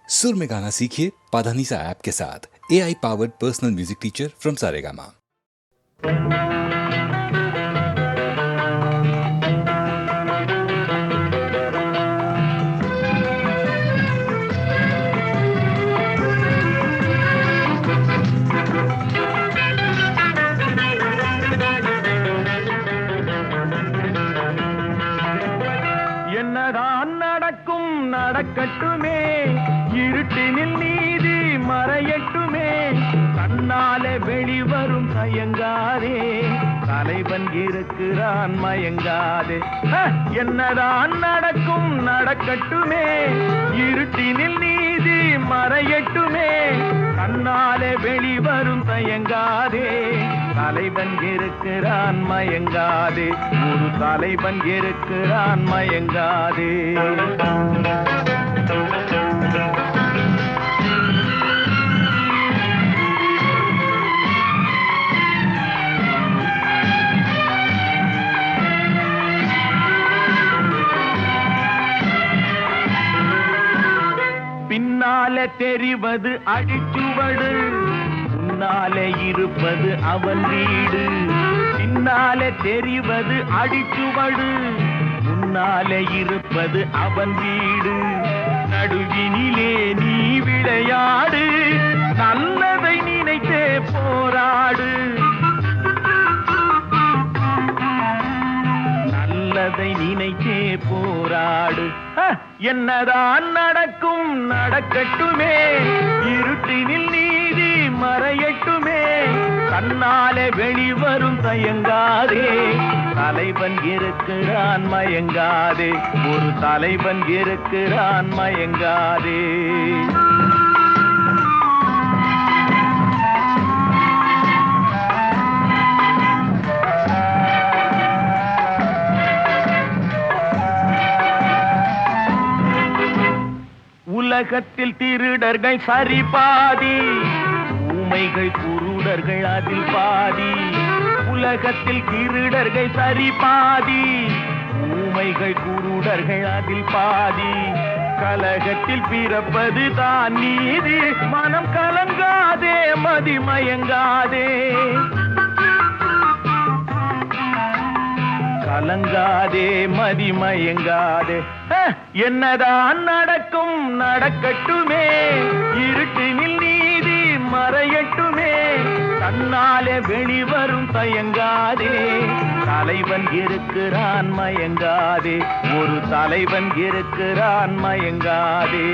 सुर में गाना सीखिए पाधानीसा ऐप के साथ। AI powered personal music teacher from Saregama. என்னதான் நடக்கும் நடக்கட்டுமே, இருட்டினில் நீதி மறையட்டுமே, கண்ணாலே வெளிவரும் தயங்காதே, தலைவன் இருக்கிறான் மயங்காதே. என்னதான் நடக்கும் நடக்கட்டுமே, இருட்டினில் நீதி மறையட்டுமே, கண்ணாலே வெளிவரும் தயங்காதே, தலைவன் இருக்கிறான் மயங்காதே, ஒரு தலைவன் இருக்கிறான் மயங்காதே. பின்னாலே தெரிவது அடிச்சுவடு, முன்னாலே இருப்பது அவன் வீடு. பின்னாலே தெரிவது அடிச்சுவடு, முன்னாலே இருப்பது அவன் வீடு. நடுவினிலே நீ விளையாடு, நல்லதை நினைத்தே போராடு, நல்லதை நினைத்தே போராடு. என்னதான் நடக்கும் நடக்கட்டுமே, இருட்டினில் நீதி மறையட்டுமே, கண்ணாலே வெளிவரும் தயங்காதே, தலைவன் இருக்கிறான் மயங்காதே, ஒரு தலைவன் இருக்கிறான் மயங்காதே. உலகத்தில் திருடர்கள் சரி பாதி, ஊமைகள் குருடர்கள் அதில் பாதி. உலகத்தில் திருடர்கள் சரி பாதி, ஊமைகள் குருடர்கள் அதில் பாதி. கலகத்தில் பிறப்பது தான் நீதி, மனம் கலங்காதே மதிமயங்காதே, கலங்காதே மதிமயங்காதே. என்னதான் நடக்கும் நடக்கட்டுமே, இருட்டினில் நீதி மறையட்டுமே, தன்னாலே வெளிவரும் தயங்காதே, தலைவன் இருக்கிறான் மயங்காதே, ஒரு தலைவன் இருக்கிறான் மயங்காதே.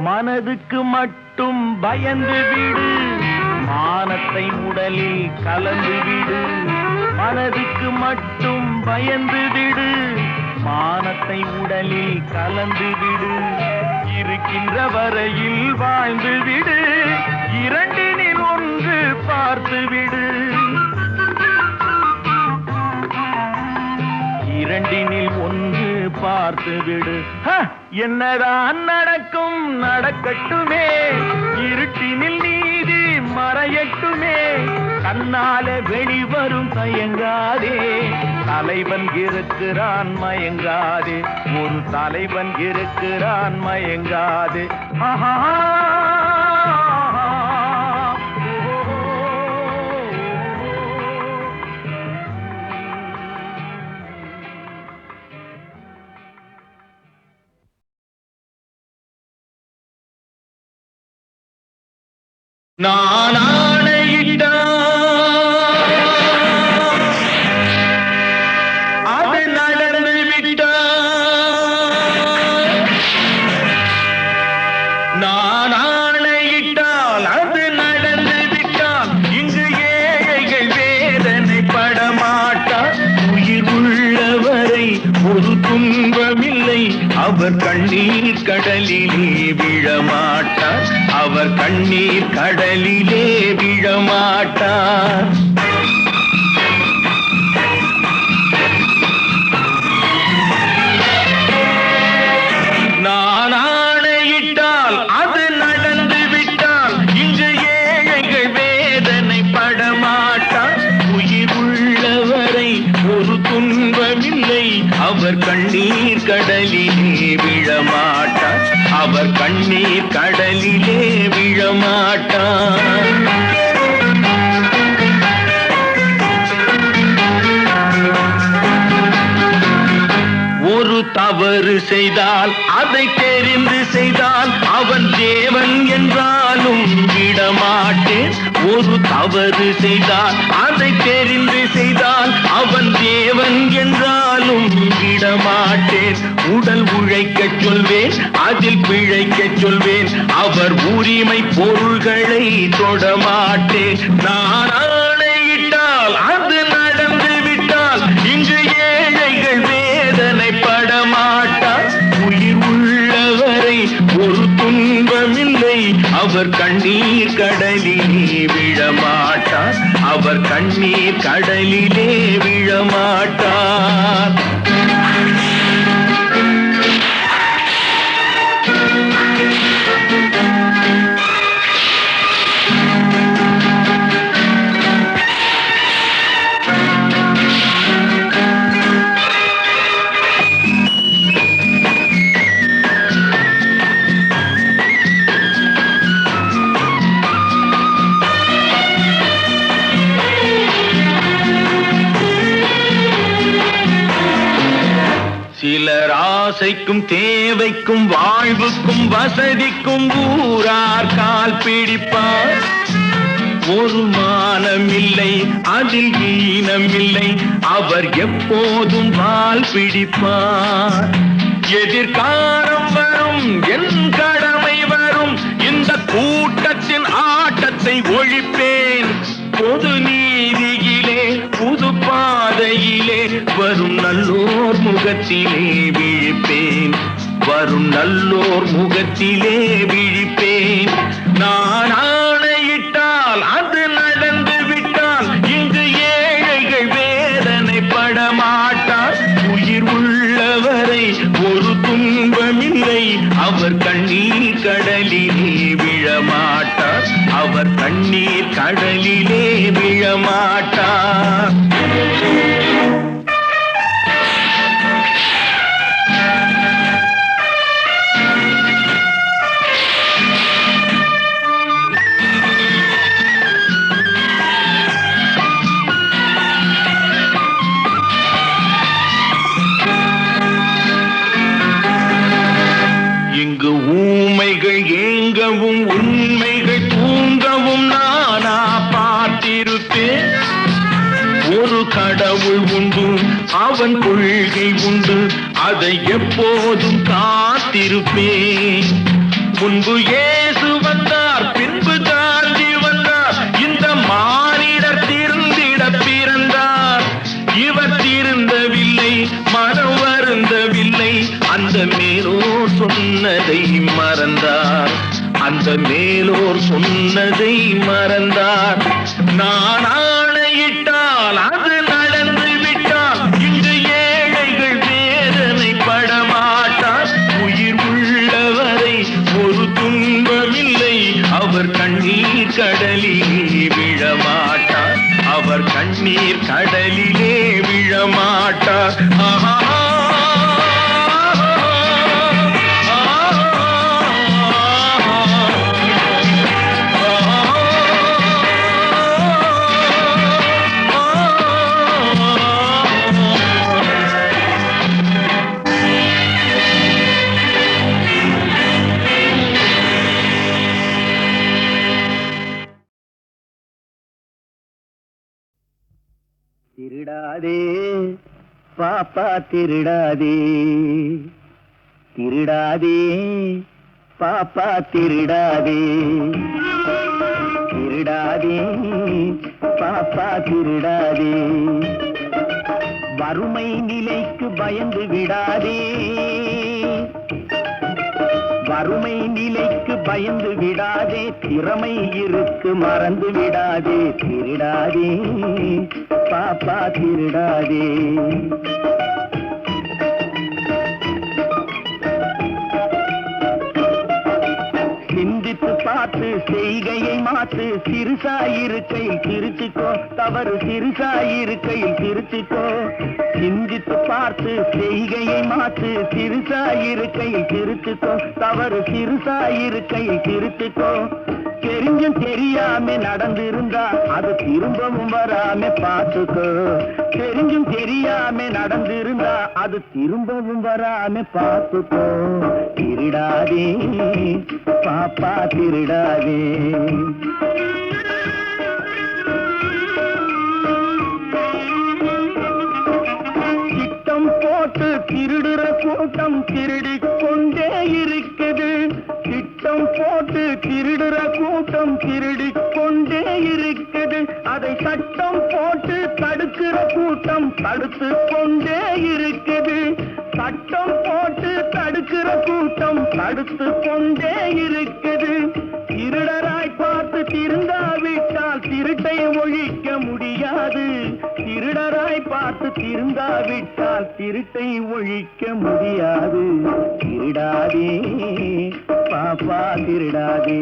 மனதுக்கு மட்டும் பயந்து விடு, மானத்தை உடலில் கலந்து விடு. மனதுக்கு மட்டும் பயந்து விடு, மானத்தை உடலில் கலந்து விடு. இருக்கின்ற வரையில் வாழ்ந்து விடு, இரண்டினில் ஒன்று பார்த்து விடு, இரண்டினில் ஒன்று பார்த்து விடு. என்னதான் நடக்கும் நடக்கட்டுமே, இருட்டினில் நீதி மறையட்டுமே, கண்ணாலே வெளிவரும் தயங்காதே, தலைவன் இருக்கிறான் மயங்காதே, ஒரு தலைவன் இருக்கிறான் மயங்காதே. ஆஹா நான் ஆணையிட்டா அது நடந்து விட்டா, நான் ஆணையிட்டால் அது நடந்து விட்டால், இங்கு ஏழைகள் வேதனை படமாட்டார். உயிர் உள்ளவரை ஒரு துன்பமில்லை, அவர் கண்ணீர் கடலிலே விழமாட்டார், அவர் கண்ணீர் கடலிலே விழமாட்டார். நான் விழமாட்டார், அவர் கண்ணீர் கடலிலே விழமாட்டார். ஒரு தவறு செய்தால் அதை தெரிந்து செய்தால் அவன் தேவன் என்றாலும் விடமாட்டேன். ஒரு தவறு செய்தால் அதை தெரிந்து செய்தால் அவன் தேவன் என்றாலும் விடமாட்டேன். உடல் உழைக்கச் சொல்வேன், அதில் பிழைக்கச் சொல்வேன், அவர் உரிமை பொருள்களை தொடமாட்டேன். நான் ஆணையிட்டால் அது நடந்து விட்டால் இங்கு ஏழைகள் வேதனை படமாட்டார். உயிர் உள்ளவரை ஒரு துன்பமில்லை, அவர் கண்ணீர் கடலிலே விழமாட்டார், அவர் கண்ணீர் கடலிலே விழமாட்டார். சிலர் ஆசைக்கும் தேவைக்கும் வாழ்வுக்கும் வசதிக்கும் ஊரார் கால் பிடிப்பார். ஒரு மானமில்லை, அதில் ஈனமில்லை, அவர் எப்போதும் வால் பிடிப்பார். எதிர்காலம் வரும், என் கடமை வரும், இந்த கூட்டத்தின் ஆட்டத்தை ஒழிப்பேன். பொது நீதியிலே புது பாதையிலே வரும் நல்லோர் முகத்திலே விழிப்பேன், வரும் நல்லோர் முகத்திலே விழிப்பேன். நான் ஆணையிட்டால் அது நடந்து விட்டால் இங்கு ஏழைகள் வேதனை படமாட்டார். உயிர் உள்ளவரை ஒரு துன்பமில்லை, அவர் கண்ணீர் கடலிலே விழமாட்டார், அவர் கண்ணீர் கடலிலே விழமாட்டார். இங்கு ஊமைகள் ஏங்கவும் உண்மைகள் தூங்கவும் நானா பார்த்திருப்பேன். ஒரு கடவுள் உண்டு, அவன் கொள்கை உண்டு, அதை எப்போதும் காத்திருப்பேன். முன்பு இயேசு வந்தார், பின்பு காந்தி வந்தார், இந்த மானிடர் திருந்திட பிறந்தார். இவர் திருந்தவில்லை, மனம் வருந்தவில்லை, அந்த மேலோர் சொன்னதை மறந்தார், அந்த மேலோர் சொன்னதை மறந்தார். நான் ஆணையிட்டால் அது நடந்து விட்டால் இங்கு ஏழைகள் வேதனை படமாட்டார். உயிர் உள்ளவரை ஒரு துன்பமில்லை, அவர் கண்ணீர் கடலிலே விழமாட்டார், அவர் கண்ணீர் கடலிலே விழமாட்டார். ஆஹா. திருடாதே பாப்பா திருடாதே, திருடாதே பாப்பா திருடாதே, திருடாதே பாப்பா திருடாதே. வறுமை நிலைக்கு பயந்து விடாதே, வறுமை நிலைக்கு பயந்து விடாதே, திறமை இருக்கு மறந்து விடாதே. திருடாதே பாப்பா திருடாதே. சிந்தித்து பார்த்து செய்கையை மாத்து, சிறுசாயிருக்கையில் திருச்சிக்கோ, தவறு சிறுசாயிருக்கையில் திருச்சிக்கோ. சிந்தித்து பார்த்து செய்கையை மாத்து, சிறுசாயிருக்கையில் திருத்துக்கோ, தவறு சிறுசாயிருக்கையில் திருத்துக்கோ. தெரிஞ்சும் தெரியாம நடந்திருந்தா அது திரும்பவும் வராம பார்த்துக்கோ. தெரிஞ்சும் தெரியாம நடந்திருந்தா அது திரும்பவும் வராம பார்த்துக்கோ. திருடாதே பாப்பா திருடாதே. திட்டம் போட்டு திருடுற கூட்டம் திருடிக் கொண்டே இருக்குது. திட்டம் போட்டு திருடுற கூட்டம் திருடிக் கொண்டே இருக்குது. அதை சட்டம் போட்டு தடுக்கிற கூட்டம் தடுத்து கொண்டே இருக்குது. சட்டம் போட்டு தடுக்கிற கூட்டம் தடுத்து கொண்டே இருக்குது. திருடராய் பார்த்து திருந்தாவிட்டால் திருட்டை ஒழிக்க முடியாது. திருடராய் பார்த்து திருந்தாவிட்டால் திருட்டை ஒழிக்க முடியாது. திருடாதே பாப்பா திருடாதே.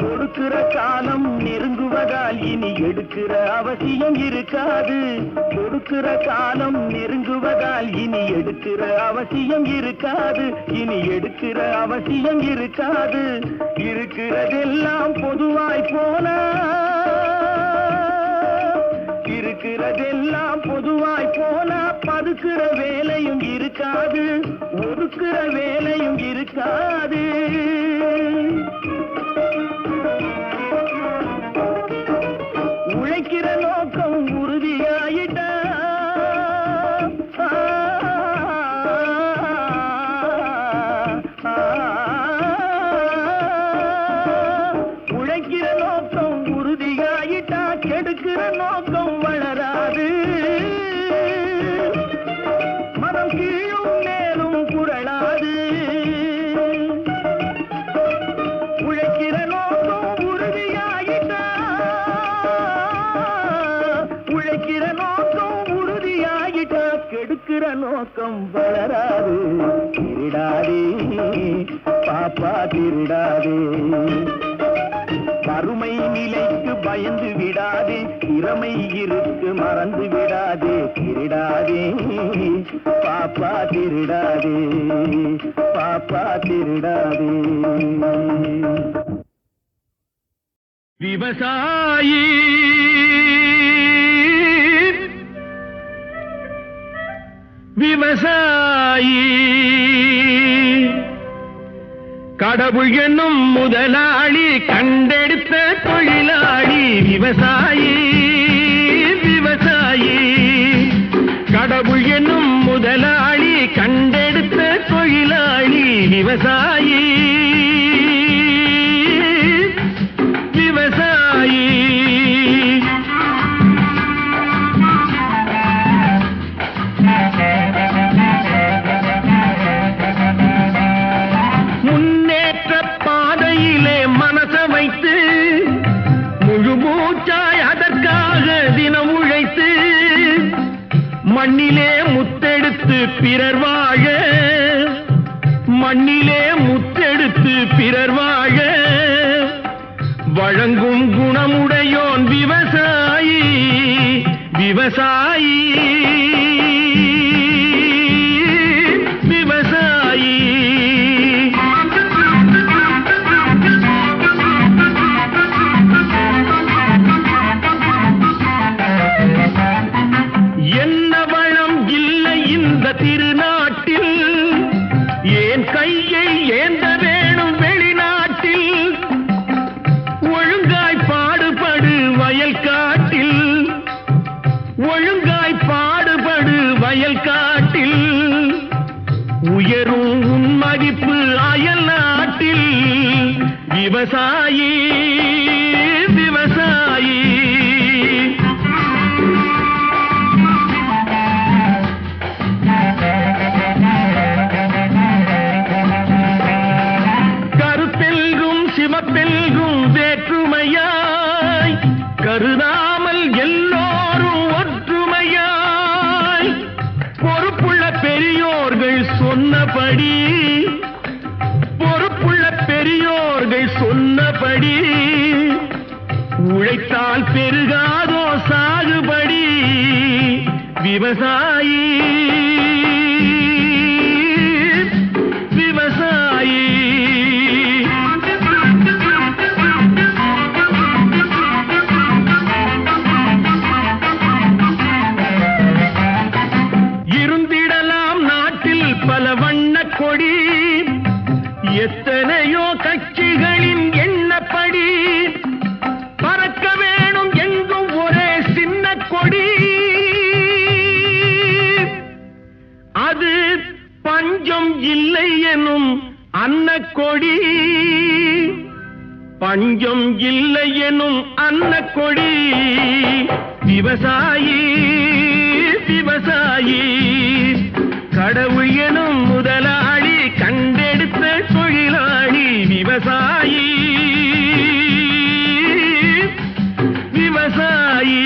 கொடுக்கிற காலம் நெருங்குவதால் இனி எடுக்கிற அவசியம் இருக்காது. கொடுக்கிற காலம் நெருங்குவதால் இனி எடுக்கிற அவசியம் இருக்காது. இனி எடுக்கிற அவசியம் இருக்காது. இருக்கிறதெல்லாம் பொதுவாய் போனா, இருக்கிறதெல்லாம் பொதுவாய் போனா பதுக்கிற வேலையும் இருக்காது, ஒதுக்கிற வேலையும் இருக்காது. உழைக்கிற நோக்கம் உறுதியாயிட்டா உழைக்கிற நோக்கம் உறுதியாயிட்டா கெடுக்கிற நோக்கம் வளராது. மனம் கீழும் மேலும் குரலாது. உழைக்கிற நோக்கம் உறுதியாயிட்டா, உழைக்கிற நோக்கம் உறுதியாயிட்டா கெடுக்கிற நோக்கம் வளராது. திருடாதே பாப்பா திருடாதே. வறுமை நிலைக்கு பயந்து விடாதே, திறமை இருக்கு மறந்து விடாதே. திருடாதே பாப்பா திருடாதே, பாப்பா திருடாதே. விவசாயி விவசாயி கடவுள் என்னும் முதலாளி கண்டெடுத்த தொழிலாளி. விவசாயி விவசாயி கடவுள் என்னும் முதலாளி கண்டெடுத்த தொழிலாளி. விவசாயி விவசாயி முன்னேற்ற பாதையிலே மனச வைத்து முழு மூச்சாய் அதற்காக தினம் உழைத்து மண்ணிலே முத்தெடுத்து பிறர் வாழ, மண்ணிலே முத்தெடுத்து பிறர் வாழ வழங்கும் குணமுடையோன் விவசாயி. விவசாயி விவசாயி என்ன வளம் இல்லை இந்த திருநாட்டில், ஏன் கையை ஏந்த வேணும் வெளிநாட்டில். ஒழுங்காய் பாடுபடு வயல் காட்டில், ஒழுங்காய் பாடுபடு வயல் காட்டில். உயரும் உன் மதிப்பு அயல் நாட்டில். விவசாயி விவசாயி கருத்தெல்கும் சிவப்பெல்கும் வேற்றுமையாய் கருதாமல் எல்லோரும் ஒற்றுமையாய் பொறுப்புள்ள பெரியோர்கள் சொன்னபடி, பொறுப்புள்ள பெரியோர்கள் சொன்னபடி உழைத்தால் பெருகாதோ சாகுபடி விவசாயி விவசாயி இருந்திடலாம் நாட்டில் பல வண்ண கொடி எத்தனையோ கட்சிகளின் எண்ணப்படி பறக்க வேணும் எங்கும் ஒரே சின்ன கொடி அது பஞ்சம் இல்லை எனும் அன்னக்கொடி பஞ்சம் இல்லை எனும் அன்னக்கொடி விவசாயி விவசாயி கடவுள் எனும் முதலாளி கண்டெடுத்த தொழிலாளி விவசாயி விவசாயி.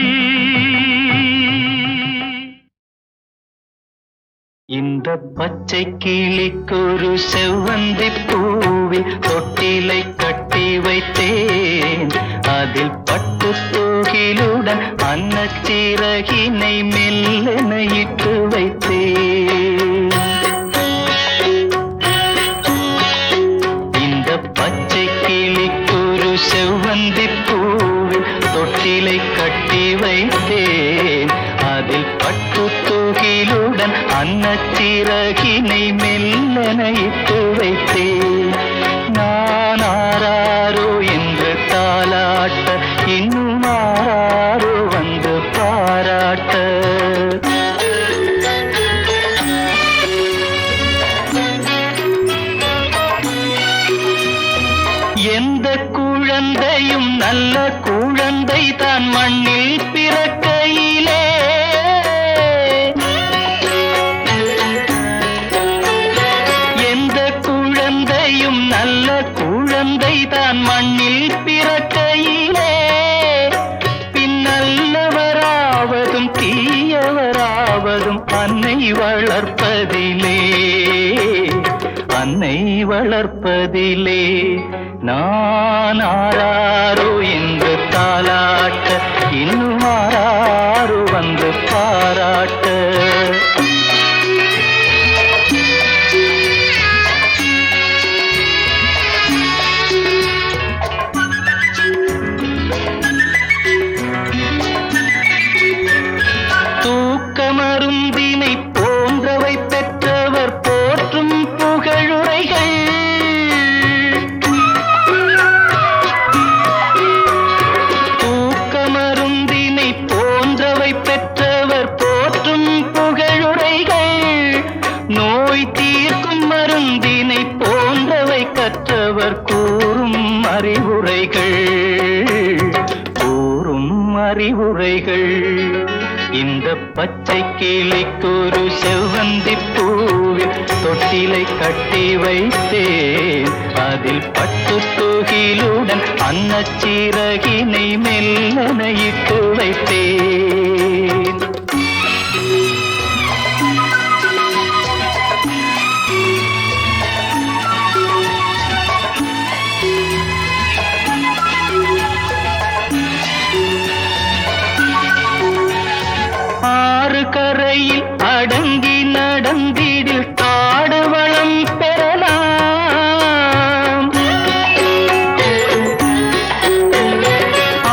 இந்த பச்சை கிளிக்கொரு செவ்வந்தி பூவில் தொட்டிலை கட்டி வைத்தேன். அதில் பட்டு தூகிலுடன் அன்னச்சிறகினை மெல்லென இட்டு வைத்தேன். இந்த பச்சை கிளிக்கொரு செவ்வந்தி பூவில் தொட்டிலை கட்டி வைத்தேன். அதில் பட்டு தூகிலுடன் அன்னச்சிறகினை மெல்லென இட்டு வைத்தேன். நான் ஆராரோ என்று தாலாட்ட இன்னும் ஆராரோ வந்து பாராட்ட. எந்த குழந்தையும் நல்ல குழந்தை தான் மண்ணில் பிறக்கையிலே. எந்த குழந்தையும் நல்ல குழந்தை தான் மண்ணில் பிறக்கையிலே. பின்னல்லவராவதும் தீயவராவதும் அன்னை வளர்ப்பதிலே அன்னை வளர்ப்பதிலே. நான் ஆராரோ என்று தாலாட்ட இன்னும் ஆராரோ வந்து பாராட்ட. தூக்கமருந்தினை போன்றவை பெற்றவர் போற்றும் புகழுரைகள். தூக்கமருந்தினை போன்றவை பெற்றவர் போற்றும் புகழுரைகள். நோய் தீர்க்கும் மருந்தினை போன்றவை கற்றவர் கூறும் அறிவுரைகள் கூறும் அறிவுரைகள். இந்த பச்சை கிளிக்கொரு செவ்வந்தி பூவில் தொட்டிலை கட்டி வைத்தேன். அதில் பட்டு தூகிலுடன் அன்னச்சிறகினை மெல்லென இட்டு வைத்தேன். ஆறு கரையில் அடங்கி நடந்திடில் காடு வளம் பெறலாம்.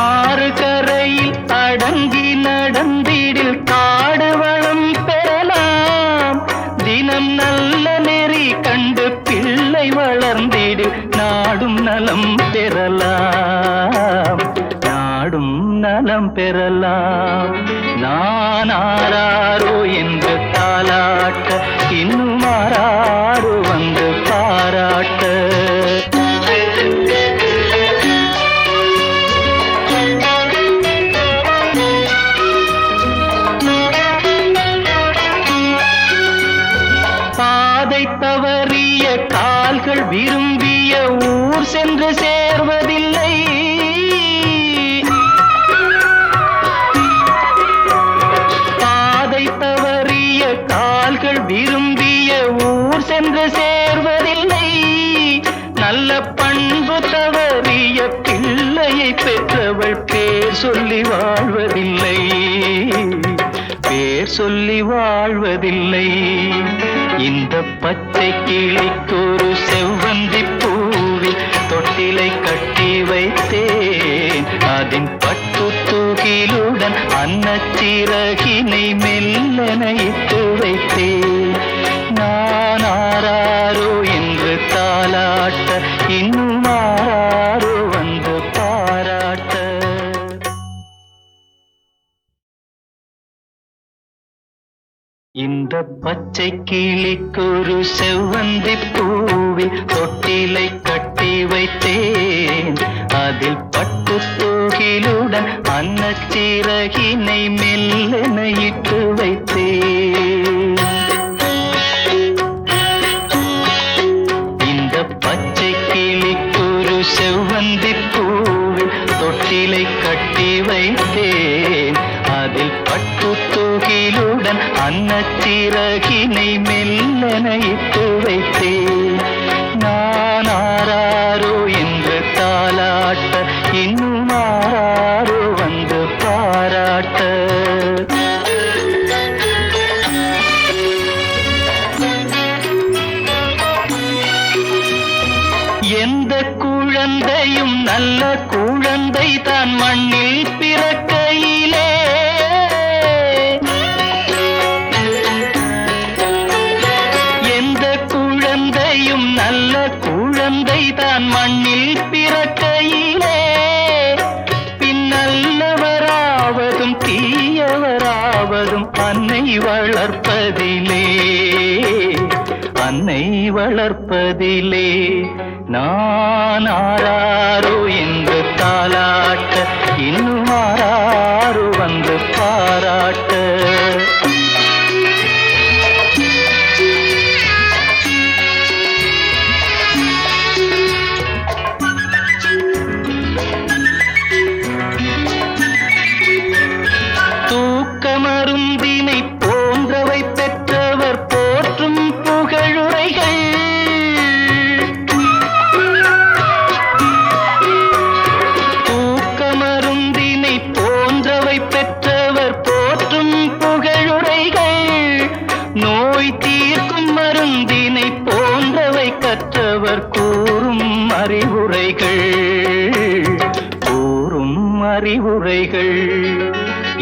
ஆறு கரையில் அடங்கி நடந்திடில் காடு வளம் பெறலாம். தினம் நல்ல நெறி கண்டு பிள்ளை வளர்ந்திடில் நாடும் நலம் பெறலாம் நாடும் நலம் பெறலாம். நான் ஆராரோ என்று தாலாட்ட இன்னும் ஆராரோ வந்து பாராட்ட. பாதை தவறிய கால்கள் விரும்பிய ஊர் சென்று சேர்வதில்லை. தவறிய கால்கள் விரும்பிய ஊர் சென்று சேர்வதில்லை. நல்ல பண்பு தவறிய பிள்ளையை பெற்றவள் பெற்றவள் பேர் சொல்லி வாழ்வதில்லை, பேர் சொல்லி வாழ்வதில்லை. இந்த பச்சை கிளிக்கொரு செவ்வந்தி பூவில் தொட்டிலை கட்டி வைத்தேன். அதன் பட்டு தூகிலுடன் அன்னச்சிறகினை மெல்லென இட்டு வைத்தேன். நான் ஆராரோ என்று தாலாட்ட, இன்னும் ஆராரோ வந்து பாராட்ட. இந்த பச்சை கிளிக்கொரு செவ்வந்தி பூவில் தொட்டிலை கட்டி வைத்தேன். அதில் பட்டு தூகிலுடன் அன்னச்சிறகினை மெல்லென இட்டு வைத்தேன். இந்த பச்சை கிளிக்கொரு செவ்வந்தி பூவில் தொட்டிலை கட்டி வைத்தேன். அதில் பட்டு தூகிலுடன் அன்னச்சிறகினை மெல்லென இட்டு வைத்தேன். நான் ஆராரோ என்று தாலாட்ட, இன்னும் ஆராரோ வந்து பாராட்ட. எந்த குழந்தையும் நல்ல குழந்தை தான் மண்ணில் பிறக்கையிலே, எந்த குழந்தையும் நல்ல குழந்தை தான் மண்ணில் பிறக்கையிலே, பின்னல்லவராவதும் தீயவராவதும் அன்னை வளர்ப்பதிலே, அன்னை வளர்ப்பதிலே. நான் ஆராரோ என்று தாலாட்ட, இன்னும் ஆராரோ வந்து பாராட்ட. தூக்கமருந்தினை போன்றவை பெற்றவர் போற்றும் புகழுரைகள், தூக்கமருந்தினை போன்றவை பெற்றவர் போற்றும் புகழுரைகள், நோய் தீர்க்கும் மருந்தினை போன்றவை கற்றவர் கூறும் அறிவுரைகள், கூறும் அறிவுரைகள்.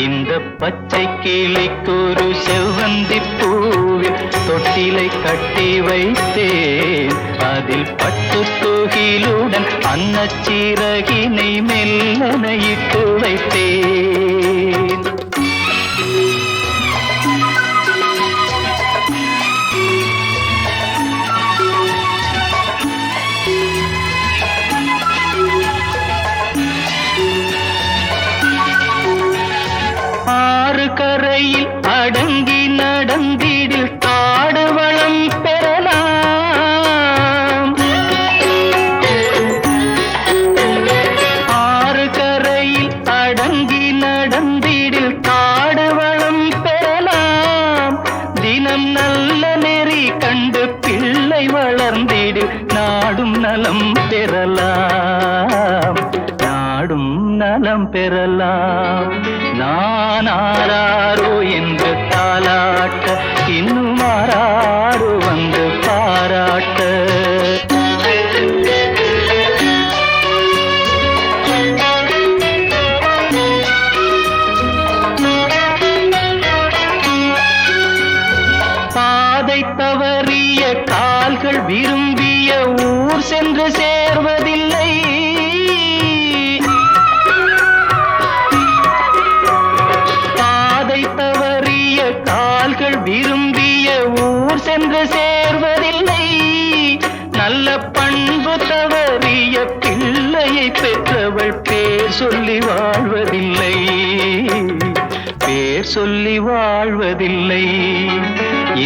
இந்த பச்சை கிளிக்கொரு செவ்வந்தி பூவில் தொட்டிலை கட்டி வைத்தேன். அதில் பட்டு தூகிலுடன் அன்னச்சிறகினை மெல்லென இட்டு வைத்தேன். ஆறு கரையில் அடங்கி நடந்திடில் காடு வளம் பெறலாம், ஆறு கரையில் அடங்கி நடந்திடில் காடு வளம் பெறலாம். தினம் நல்ல நெறி கண்டு பிள்ளை வளர்ந்திடில் நாடும் நலம் பெறலாம், நாடும் நலம் பெறலாம். நான் ஆராரோ என்று தாலாட்ட, இன்னும் ஆராரோ வந்து பாராட்ட. பாதை தவறிய கால்கள் விரும்பிய ஊர் சென்று சேர்வதில்லை, தவறிய கால்கள் விரும்பிய ஊர் சென்று சேர்வதில்லை. நல்ல பண்பு தவறிய பிள்ளையை பெற்றவள் பேர் சொல்லி வாழ்வதில்லை, பேர் சொல்லி வாழ்வதில்லை.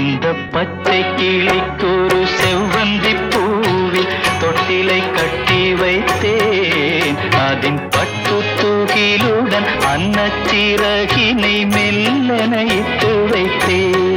இந்த பச்சை கிளிக்கொரு செவ்வந்தி பூவில் தொட்டிலை கட்டி வைத்தேன். அதன் பட்டு தூகிலுடன் அன்னச்சிறகினை மெல்லென இட்டு வைத்தேன்.